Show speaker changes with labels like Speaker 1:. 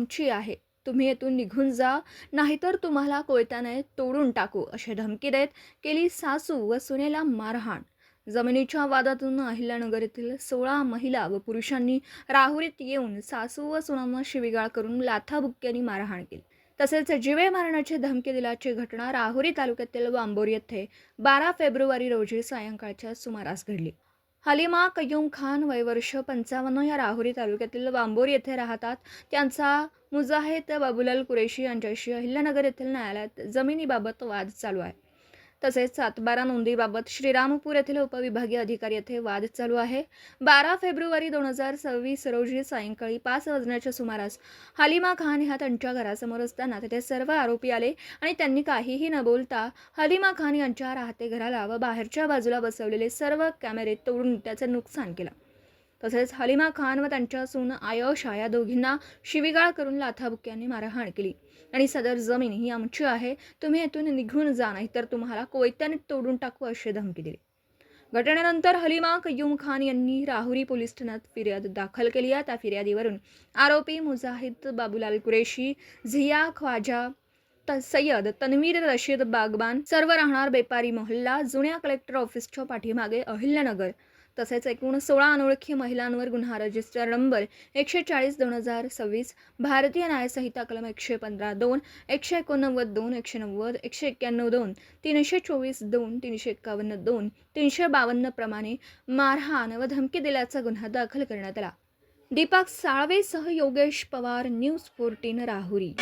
Speaker 1: आमची आहे. तुम्ही येथून निघून जा, नाहीतर तुम्हाला कोयत्याने तोडून टाकू, अशी धमकी देत केली सासू व सुनेला मारहाण. जमिनीच्या वादातून अहिल्यानगर येथील 16 महिला व पुरुषांनी राहुरीत येऊन सासू व सुनांना शिवीगाळ करून लाथाबुक्क्यांनी मारहाण केली. तसेच जीवे मारण्याची धमकी दिल्याची घटना राहुरी तालुक्यातील बांबोर येथे 12 फेब्रुवारी रोजी सायंकाळच्या सुमारास घडली. हलीमा कय्यूम खान वय वर्ष 55 या राहुरी तालुक्यातील बांबोर येथे राहतात. त्यांचा मुजाहिद बाबुलाल कुरेशी यांच्याशी अहिल्यानगर येथील न्यायालयात जमिनीबाबत वाद चालू आहे. तसेच 7/12 नोंदीबाबत श्रीरामपूर येथील उपविभागीय अधिकारी येथे वाद चालू आहे. 12 फेब्रुवारी 2026 रोजी सायंकाळी 5 वाजण्याच्या सुमारास हलीमा खान ह्या त्यांच्या घरासमोर असताना तेथे सर्व आरोपी आले आणि त्यांनी काहीही न बोलता हलीमा खान यांच्या राहते घराला व बाहेरच्या बाजूला बसवलेले सर्व कॅमेरे तोडून त्याचे नुकसान केले. तसेच हलीमा खान व त्यांच्या सून आयशा या दोघींना शिवीगाळ करून लाथाबुक्क्यांनी मारहाण केली आणि सदर जमीन ही आमची आहे, तुम्ही येथून निघून जा, नाहीतर तुम्हाला कोयत्याने तोडून टाकू, अशी धमकी दिली. घटनेनंतर हलीमा कय्यूम खान यांनी राहुरी पोलीस ठाण्यात फिर्याद दाखल केली आहे. त्या फिर्यादीवरून आरोपी मुजाहिद बाबुलाल कुरेशी, झिया ख्वाजा सय्यद, तन्वीर रशीद बागबान सर्व राहणार बेपारी मोहल्ला, जुन्या कलेक्टर ऑफिसच्या पाठीमागे अहिल्यानगर, तसेच एकूण 16 अनोळखी महिलांवर गुन्हा रजिस्टर नंबर 140/2026, भारतीय न्यायसंहिता कलम 115(2), 189(2), 190, 191(2), 324(2), 351(2), 352 प्रमाणे मारहाण व धमकी दिल्याचा गुन्हा दाखल करण्यात आला. दीपक साळवेसह योगेश पवार, न्यूज 14 राहुरी.